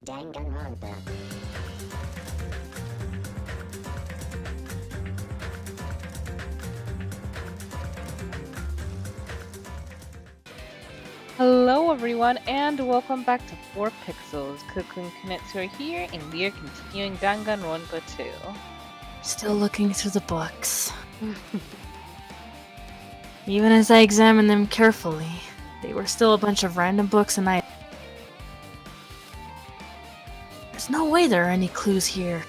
Danganronpa. Hello everyone and welcome back to 4 Pixels. Coco and Kunetsu are here and we are continuing Danganronpa 2. Still looking through the books. Even as I examined them carefully, they were still a bunch of random books and There's no way there are any clues here.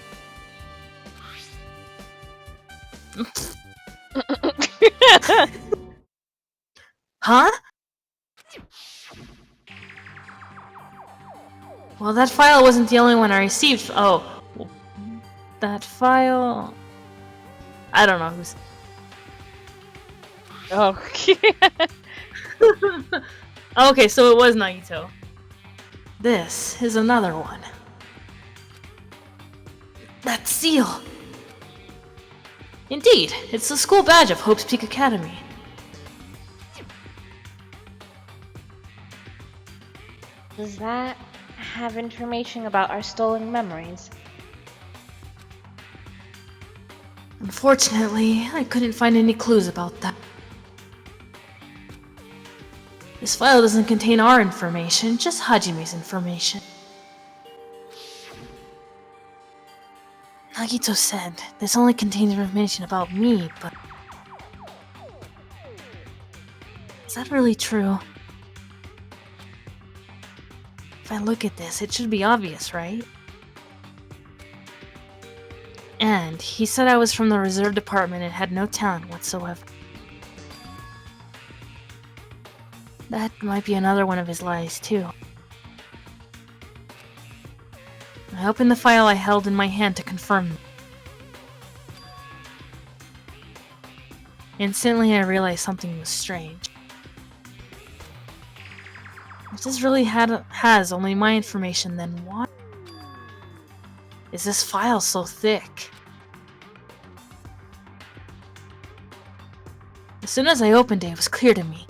Huh? Well, that file wasn't the only one I received. Oh. That file... I don't know who's... Okay. Okay, so it was Nagito. This is another one. That seal! Indeed, it's the school badge of Hope's Peak Academy. Does that have information about our stolen memories? Unfortunately, I couldn't find any clues about that. This file doesn't contain our information, just Hajime's information. Nagito said this only contains information about me, but... is that really true? If I look at this, it should be obvious, right? And he said I was from the reserve department and had no talent whatsoever. That might be another one of his lies, too. I opened the file I held in my hand to confirm them. Instantly, I realized something was strange. If this really has only my information, then why is this file so thick? As soon as I opened it, it was clear to me.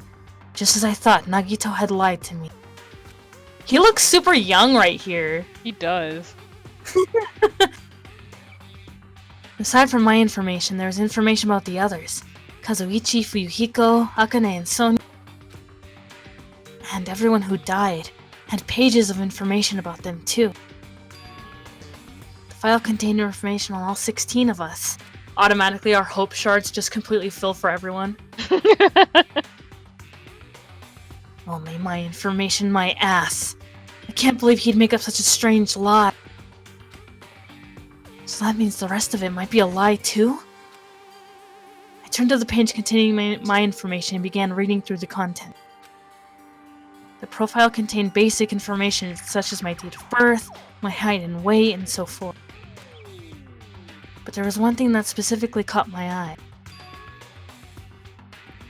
Just as I thought, Nagito had lied to me. He looks super young right here. He does. Aside from my information, there was information about the others. Kazuichi, Fuyuhiko, Akane, and Sonia. And everyone who died had pages of information about them too. The file contained information on all 16 of us. Automatically, our hope shards just completely fill for everyone. Only my information, my ass. I can't believe he'd make up such a strange lie. So that means the rest of it might be a lie too? I turned to the page containing my information and began reading through the content. The profile contained basic information such as my date of birth, my height and weight, and so forth. But there was one thing that specifically caught my eye.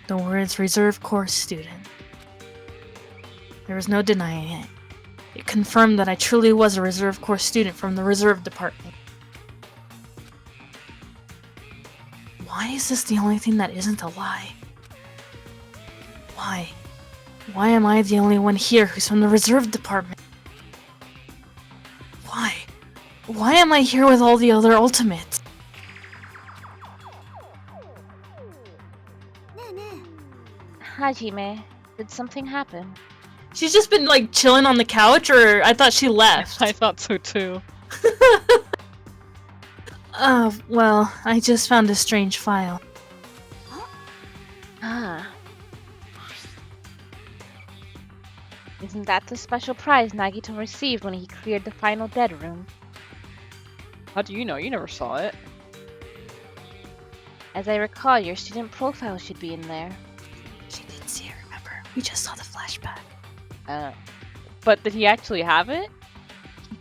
The words reserve course student. There was no denying it. It confirmed that I truly was a reserve course student from the reserve department. Why is this the only thing that isn't a lie? Why? Why am I the only one here who's from the reserve department? Why? Why am I here with all the other ultimates? Hajime, did something happen? She's just been like chilling on the couch, or I thought she left. I thought so too. Well, I just found a strange file. Ah. Isn't that the special prize Nagito received when he cleared the final dead room? How do you know? You never saw it. As I recall, your student profile should be in there. She did see it, remember? We just saw the flashback. But did he actually have it?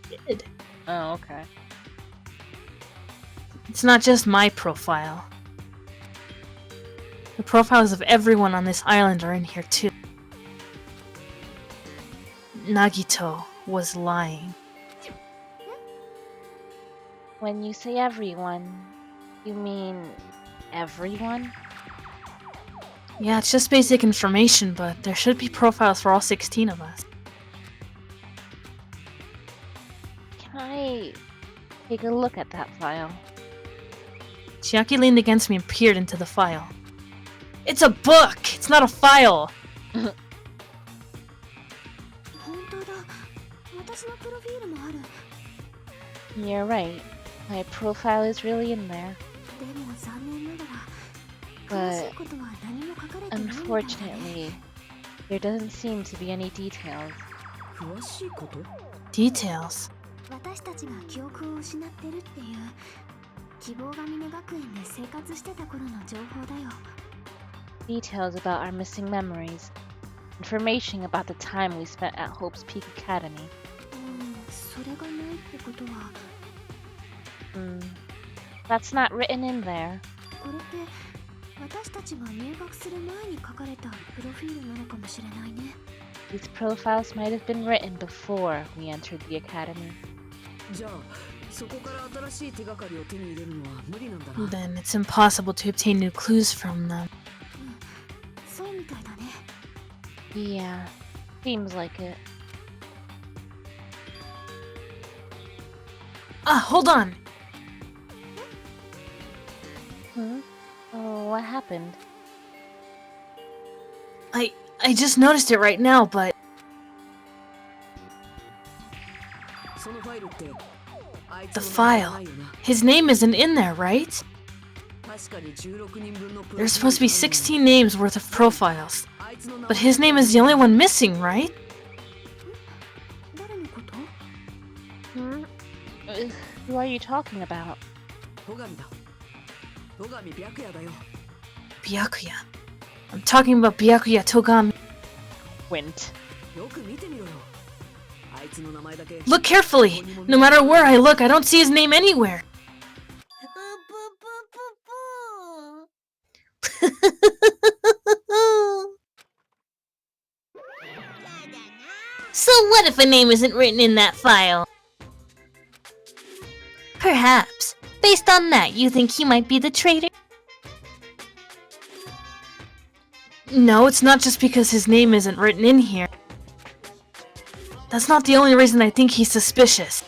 He did. Oh, okay. It's not just my profile. The profiles of everyone on this island are in here too. Nagito was lying. When you say everyone, you mean everyone? Yeah, it's just basic information, but there should be profiles for all 16 of us. Can I take a look at that file? Chiaki leaned against me and peered into the file. It's a book! It's not a file! You're right. My profile is really in there. But unfortunately, there doesn't seem to be any details. Details? Details about our missing memories. Information about the time we spent at Hope's Peak Academy. That's not written in there. These profiles might have been written before we entered the academy. Then it's impossible to obtain new clues from them. Yeah, seems like it. Hold on! Oh, what happened? I just noticed it right now, but... The file. His name isn't in there, right? There's supposed to be 16 names worth of profiles. But his name is the only one missing, right? Who are you talking about? Byakuya. I'm talking about Byakuya Togami. Wint. Look carefully! No matter where I look, I don't see his name anywhere! So what if a name isn't written in that file? Perhaps. Based on that, you think he might be the traitor? No, it's not just because his name isn't written in here. That's not the only reason I think he's suspicious.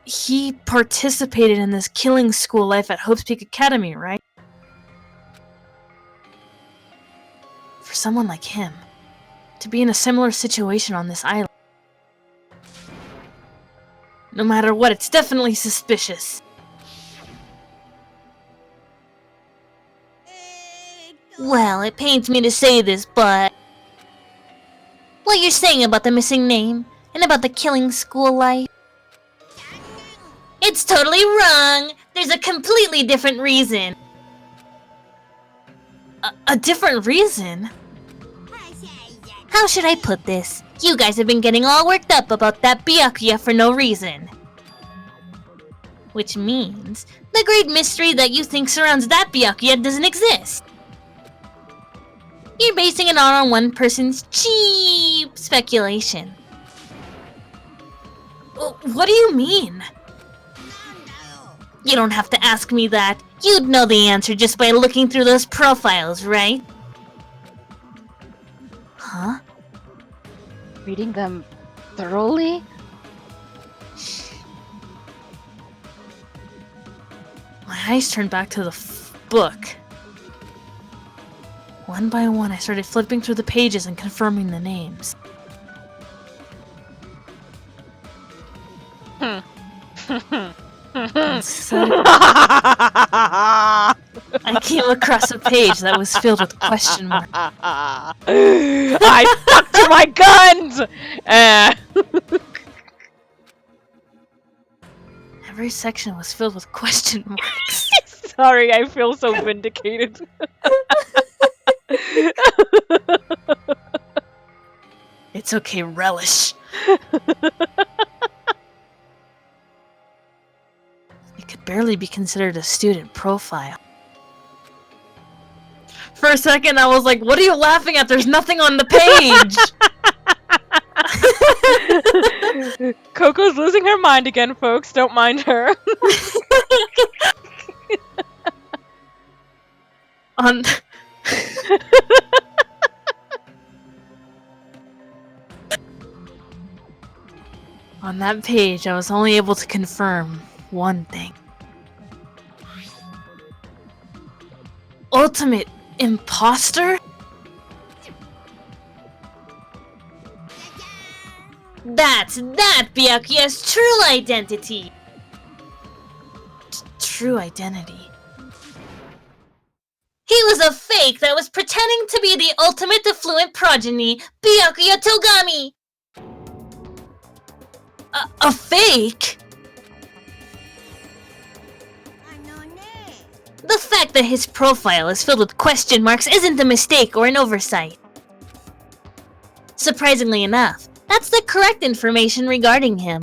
He participated in this killing school life at Hope's Peak Academy, right? For someone like him, to be in a similar situation on this island. No matter what, it's definitely suspicious. Well, it pains me to say this, but... what you're saying about the missing name, and about the killing school life... it's totally wrong! There's a completely different reason! A different reason? How should I put this? You guys have been getting all worked up about that Byakuya for no reason. Which means, the great mystery that you think surrounds that Byakuya doesn't exist. You're basing it all on one person's cheap speculation. What do you mean? You don't have to ask me that. You'd know the answer just by looking through those profiles, right? Huh? Reading them thoroughly? My eyes turned back to the book. One by one, I started flipping through the pages and confirming the names. Suddenly, I came across a page that was filled with question marks. I stuck to my guns! Every section was filled with question marks. Sorry, I feel so vindicated. It's okay, relish. It could barely be considered a student profile. For a second, I was like, what are you laughing at? There's nothing on the page! Coco's losing her mind again, folks. Don't mind her. On... On that page, I was only able to confirm one thing. Ultimate imposter? That's Byakuya's true identity! True identity. He was a fake that was pretending to be the ultimate affluent progeny, Byakuya Togami! A fake? The fact that his profile is filled with question marks isn't a mistake or an oversight. Surprisingly enough, that's the correct information regarding him.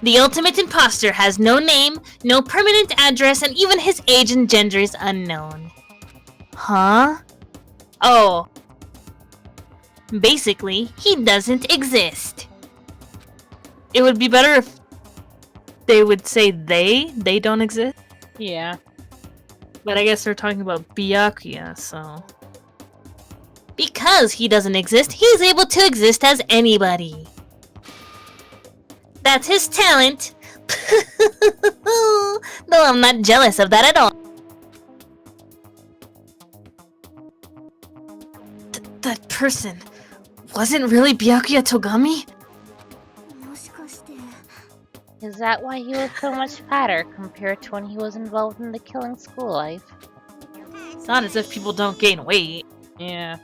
The ultimate imposter has no name, no permanent address, and even his age and gender is unknown. Huh? Oh. Basically, he doesn't exist. It would be better if they would say they don't exist. Yeah. But I guess they're talking about Byakuya, so... Because he doesn't exist, he's able to exist as anybody. That's his talent. Though I'm not jealous of that at all. That person wasn't really Byakuya Togami? Is that why he was so much fatter compared to when he was involved in the killing school life? It's not as if people don't gain weight. Yeah.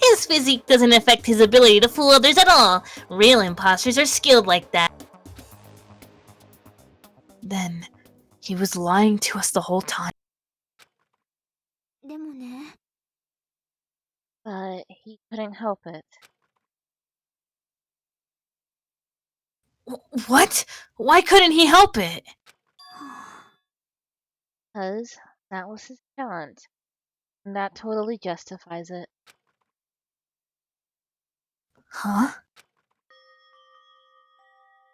His physique doesn't affect his ability to fool others at all. Real imposters are skilled like that. Then, he was lying to us the whole time. But he couldn't help it. What? Why couldn't he help it? Because that was his talent. And that totally justifies it. Huh?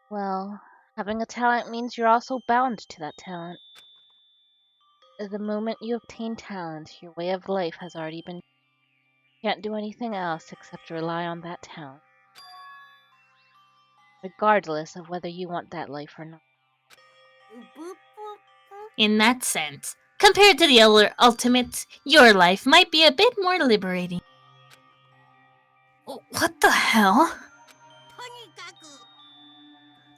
Well, having a talent means you're also bound to that talent. The moment you obtain talent, your way of life has already been... You can't do anything else except rely on that talent. Regardless of whether you want that life or not. In that sense, compared to the other ultimates, your life might be a bit more liberating. What the hell?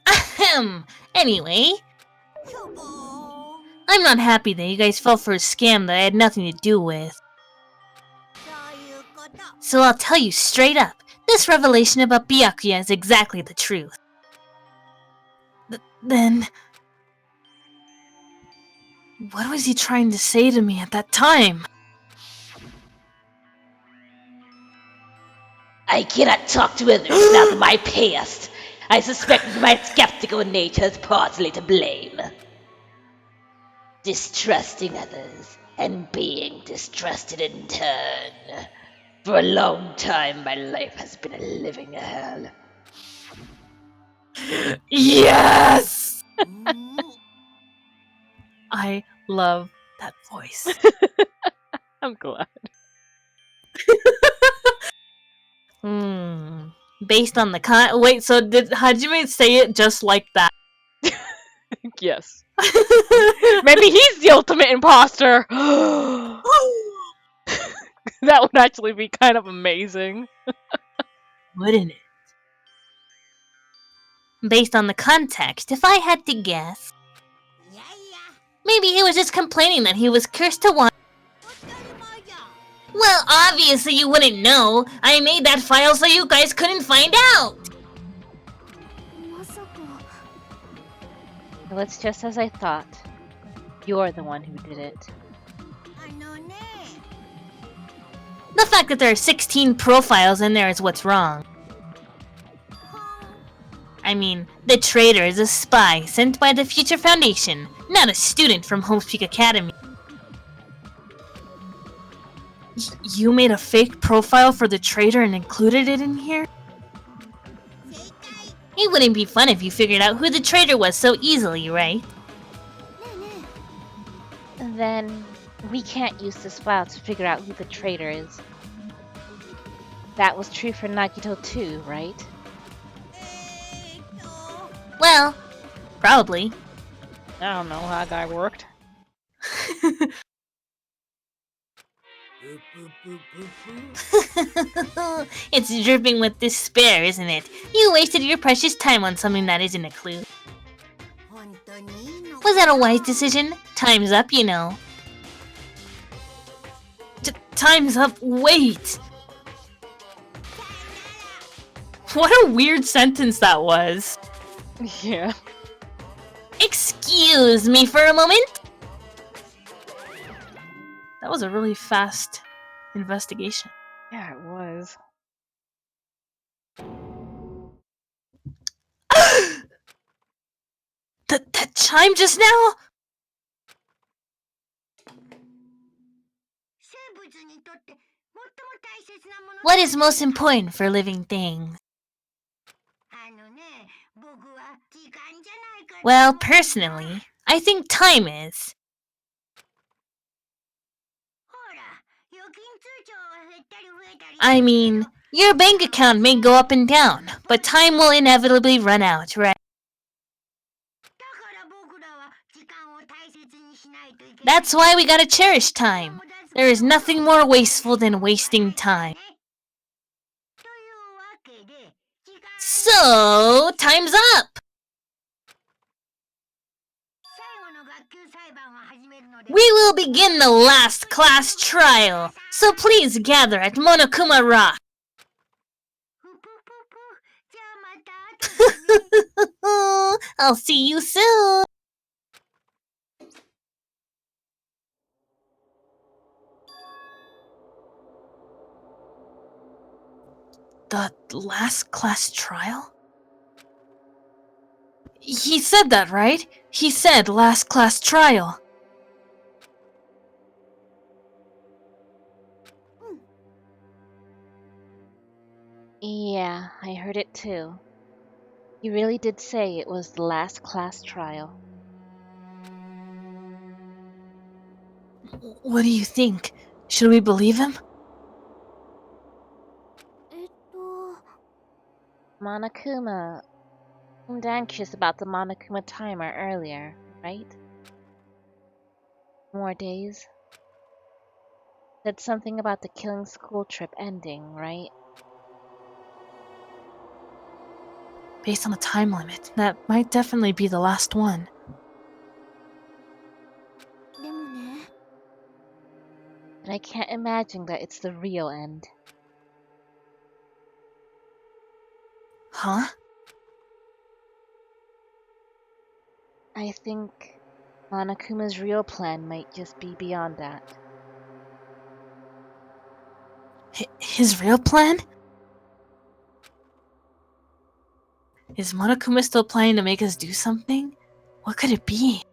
Ahem! Anyway, I'm not happy that you guys fell for a scam that I had nothing to do with. So I'll tell you straight up, this revelation about Byakuya is exactly the truth. Then... what was he trying to say to me at that time? I cannot talk to others about my past. I suspect my skeptical nature is partly to blame. Distrusting others and being distrusted in turn. For a long time, my life has been a living hell. Yes! I love that voice. I'm glad. Based on the Wait, so did Hajime say it just like that? Yes. Maybe he's the ultimate imposter! That would actually be kind of amazing. Wouldn't it? Based on the context, if I had to guess, maybe he was just complaining that he was cursed to want. Well, obviously you wouldn't know. I made that file so you guys couldn't find out. Well, it's just as I thought. You're the one who did it. The fact that there are 16 profiles in there is what's wrong. I mean, the traitor is a spy sent by the Future Foundation, not a student from Homespeak Academy. You made a fake profile for the traitor and included it in here? It wouldn't be fun if you figured out who the traitor was so easily, right? Then we can't use this file to figure out who the traitor is. That was true for Nagito too, right? Well, probably. I don't know how that worked. It's dripping with despair, isn't it? You wasted your precious time on something that isn't a clue. Was that a wise decision? Time's up, you know. Time's up. Wait. What a weird sentence that was. Yeah. Excuse me for a moment? That was a really fast investigation. Yeah, it was. That chime just now? What is most important for living things? Well, personally, I think time is. I mean, your bank account may go up and down, but time will inevitably run out, right? That's why we gotta cherish time. There is nothing more wasteful than wasting time. So, time's up! We will begin the last class trial, so please gather at Monokuma Rock. I'll see you soon! The last class trial? He said that, right? He said last class trial. Yeah, I heard it too. He really did say it was the last class trial. What do you think? Should we believe him? Monokuma seemed anxious about the Monokuma timer earlier, right? More days. Said something about the killing school trip ending, right? Based on the time limit, that might definitely be the last one. But I can't imagine that it's the real end. Huh? I think Monokuma's real plan might just be beyond that. His real plan? Is Monokuma still planning to make us do something? What could it be?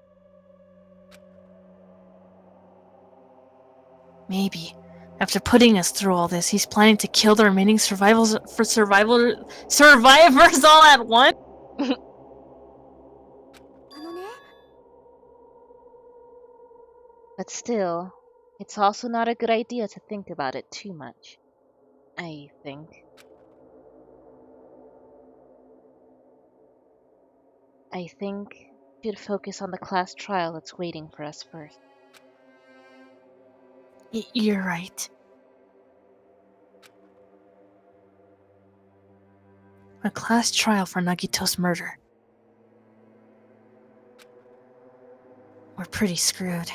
Maybe, after putting us through all this, he's planning to kill the remaining survivors all at once? But still, it's also not a good idea to think about it too much, I think. I think we should focus on the class trial that's waiting for us first. You're right. A class trial for Nagito's murder. We're pretty screwed.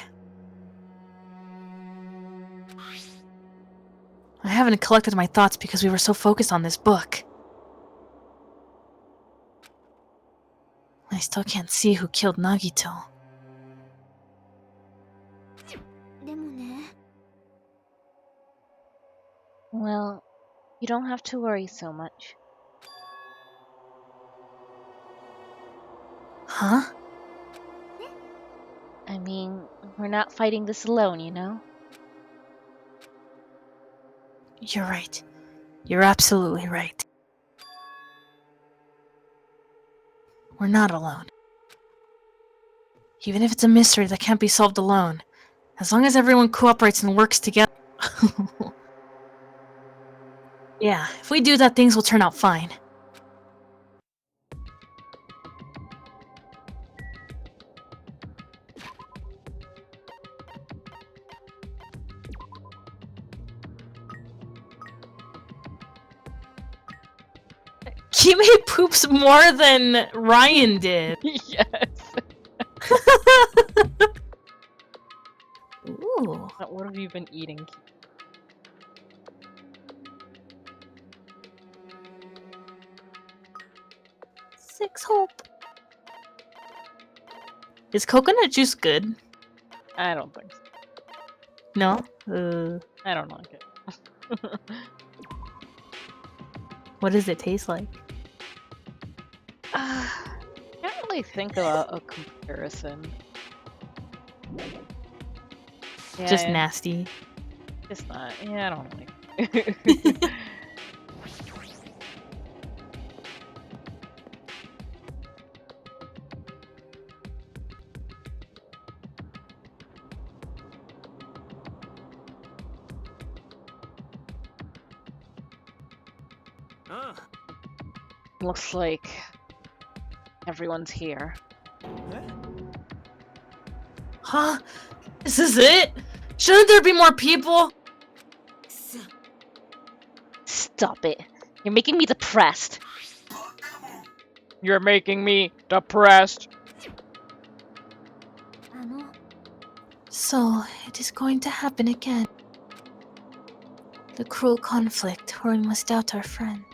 I haven't collected my thoughts because we were so focused on this book. I still can't see who killed Nagito. Well, you don't have to worry so much. Huh? I mean, we're not fighting this alone, you know? You're right. You're absolutely right. We're not alone. Even if it's a mystery that can't be solved alone, as long as everyone cooperates and works together. Yeah, if we do that, things will turn out fine. Kime poops more than Ryan did. Yes. Ooh. What have you been eating? Six hope. Is coconut juice good? I don't think so. No? I don't like it. What does it taste like? Can't really think of a comparison. Yeah, Just nasty. Just not. Yeah, I don't like it. Looks like everyone's here. Huh? This is it? Shouldn't there be more people? Stop it. You're making me depressed. You're making me depressed. So, it is going to happen again. The cruel conflict where we must doubt our friend.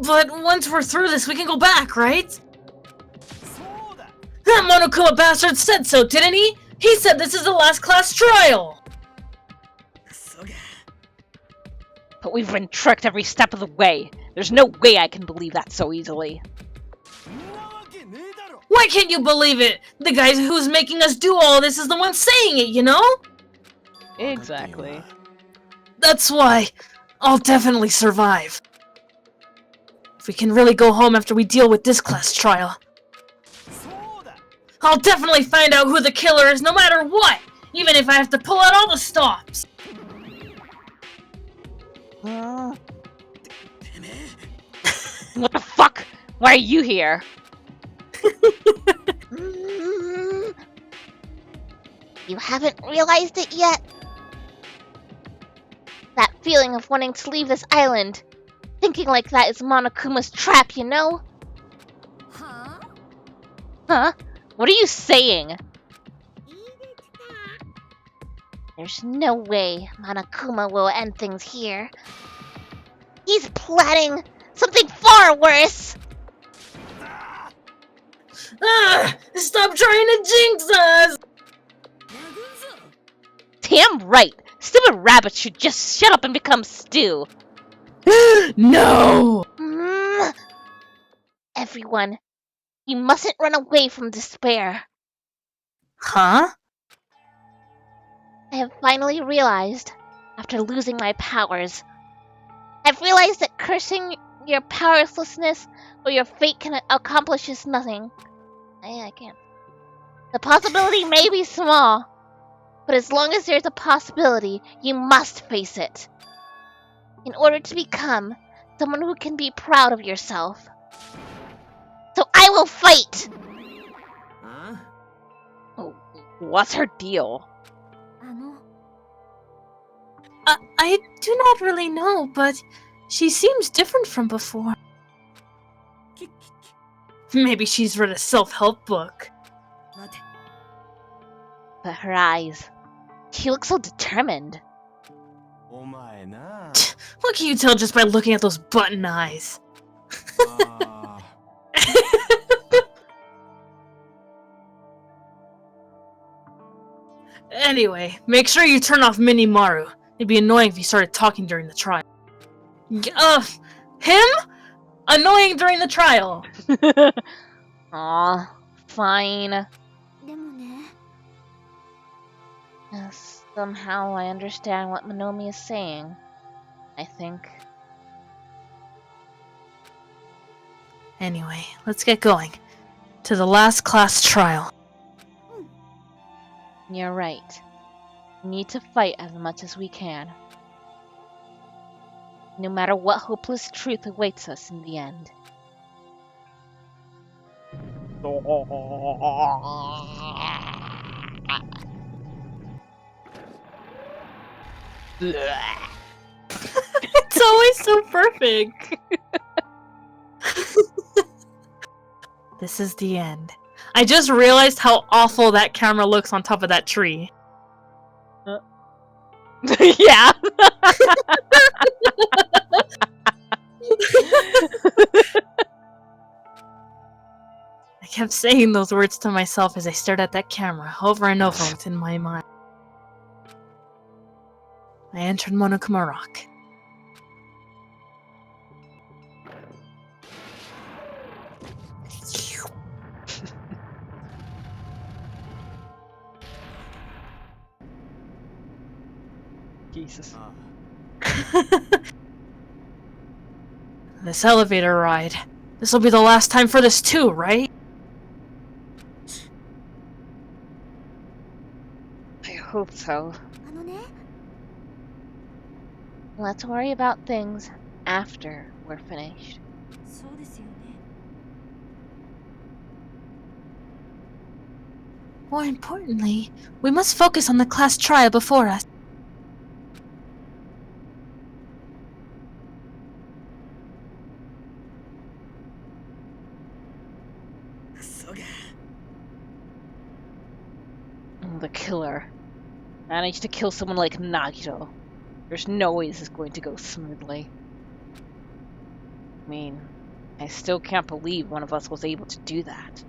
But once we're through this, we can go back, right? That Monokuma bastard said so, didn't he? He said this is the last class trial! But we've been tricked every step of the way. There's no way I can believe that so easily. Why can't you believe it? The guy who's making us do all this is the one saying it, you know? Exactly. That's why I'll definitely survive. If we can really go home after we deal with this class trial. I'll definitely find out who the killer is no matter what! Even if I have to pull out all the stops! What the fuck? Why are you here? You haven't realized it yet? That feeling of wanting to leave this island. Thinking like that is Monokuma's trap, you know? Huh? What are you saying? There's no way Monokuma will end things here. He's planning something far worse! Stop trying to jinx us! Damn right! Stupid rabbits should just shut up and become stew. No! Everyone, you mustn't run away from despair. Huh? I have finally realized, after losing my powers, I've realized that cursing your powerlessness or your fate can accomplish is nothing. I can't. The possibility may be small, but as long as there's a possibility, you must face it. In order to become someone who can be proud of yourself. So I will fight! Oh, what's her deal? I do not really know, but she seems different from before. Maybe she's read a self-help book. But her eyes. She looks so determined. What can you tell just by looking at those button eyes? Anyway, make sure you turn off Minimaru. It'd be annoying if he started talking during the trial. Him? Annoying during the trial. Aw, fine. Somehow I understand what Monomi is saying. I think. Anyway, let's get going. To the last class trial. You're right. We need to fight as much as we can. no matter what hopeless truth awaits us in the end. It's always so perfect. This is the end. I just realized how awful that camera looks on top of that tree. Yeah. I kept saying those words to myself as I stared at that camera over and over within my mind. I entered Monokuma Rock. Jesus. This elevator ride. This will be the last time for this too, right? I hope so. Let's worry about things after we're finished. More importantly, we must focus on the class trial before us. The killer managed to kill someone like Nagito. There's no way this is going to go smoothly. I mean, I still can't believe one of us was able to do that.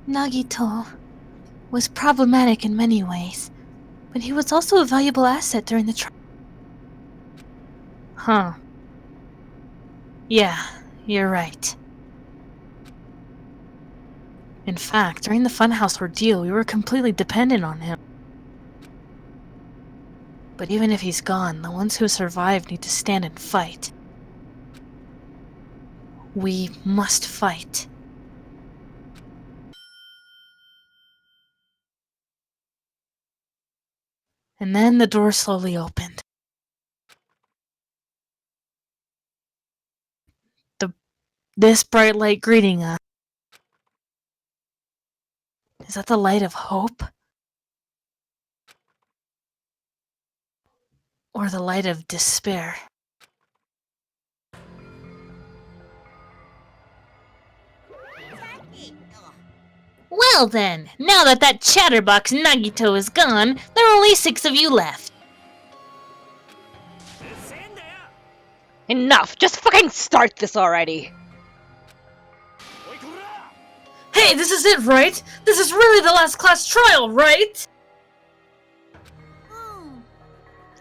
Nagito was problematic in many ways, but he was also a valuable asset during the trial. Huh. Yeah, you're right. In fact, during the Funhouse ordeal, we were completely dependent on him. But even if he's gone, the ones who survived need to stand and fight. We must fight. And then the door slowly opened. This bright light greeting us. Is that the light of hope? Or the light of despair? Well then, now that that chatterbox Nagito is gone, there are only 6 of you left. Enough! Just fucking start this already! Hey, this is it, right? This is really the last class trial, right?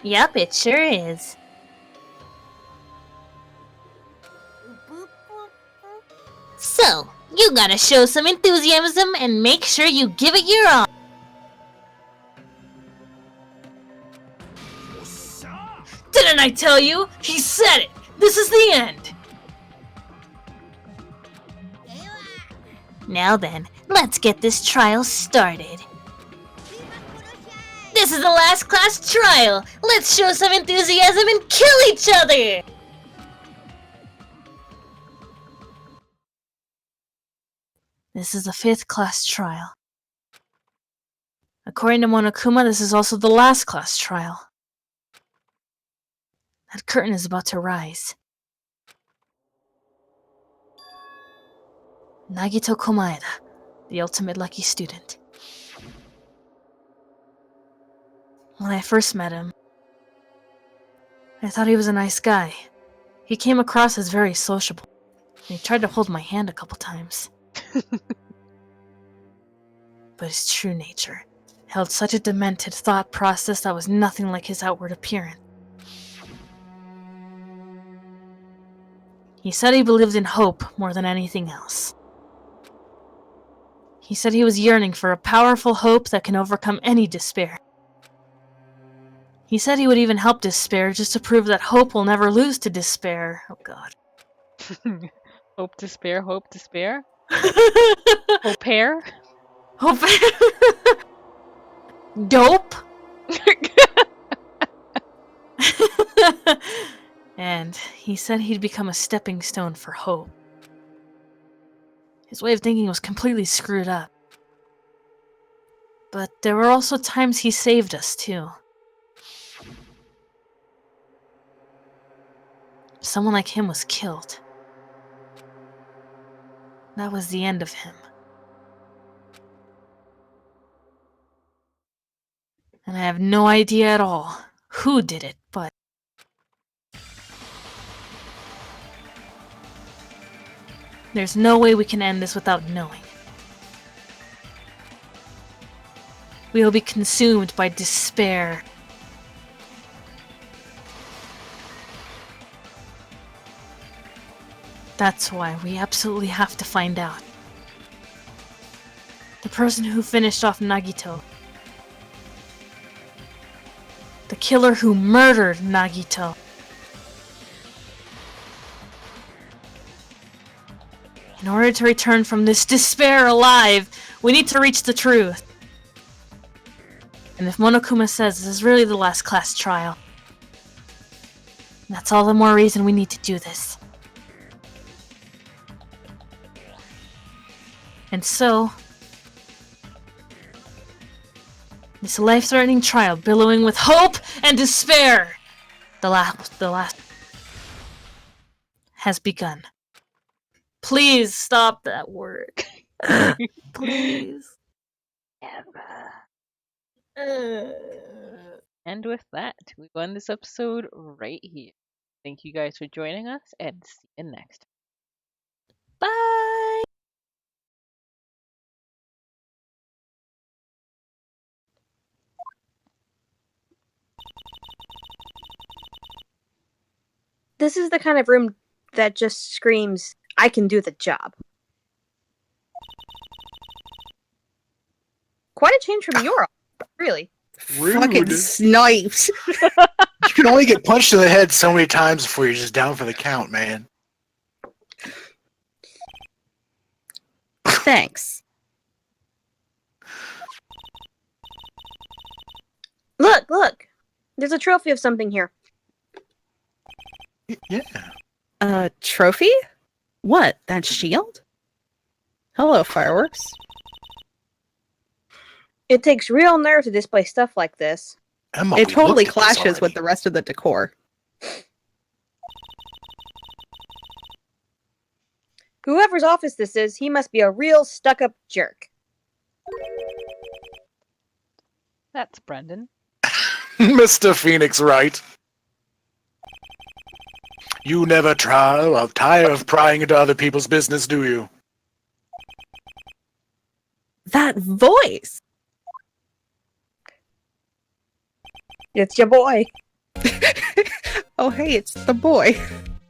Yup, it sure is. So, you gotta show some enthusiasm and make sure you give it your all. Didn't I tell you? He said it! This is the end! Now then, let's get this trial started. This is the last class trial! Let's show some enthusiasm and kill each other! This is the 5th class trial. According to Monokuma, this is also the last class trial. That curtain is about to rise. Nagito Komaeda, the ultimate lucky student. When I first met him, I thought he was a nice guy. He came across as very sociable, and he tried to hold my hand a couple times. But his true nature held such a demented thought process that was nothing like his outward appearance. He said he believed in hope more than anything else. He said he was yearning for a powerful hope that can overcome any despair. He said he would even help despair just to prove that hope will never lose to despair. Oh god. Hope, despair, hope, despair? Hope pair? Hope. Dope. And he said he'd become a stepping stone for Hope. His way of thinking was completely screwed up. But there were also times he saved us, too. Someone like him was killed. That was the end of him. And I have no idea at all who did it, but there's no way we can end this without knowing. We will be consumed by despair. That's why we absolutely have to find out. The person who finished off Nagito. The killer who murdered Nagito. In order to return from this despair alive, we need to reach the truth. And if Monokuma says this is really the last class trial, that's all the more reason we need to do this. And so, this life-threatening trial billowing with hope and despair, the last has begun. Please stop that word. Please. And with that, we end this episode right here. Thank you guys for joining us, and see you next. Bye. This is the kind of room that just screams, I can do the job. Quite a change from your office, really. Fucking snipes. You can only get punched in the head so many times before you're just down for the count, man. Thanks. Look. There's a trophy of something here. Yeah. A trophy? What, that shield? Hello, fireworks. It takes real nerve to display stuff like this. Emma, It we totally looked at this clashes with already. the rest of the decor. Whoever's office this is, he must be a real stuck-up jerk. That's Brendan. Mr. Phoenix Wright. You never tire of prying into other people's business, do you? That voice! It's your boy. Oh, hey, it's the boy.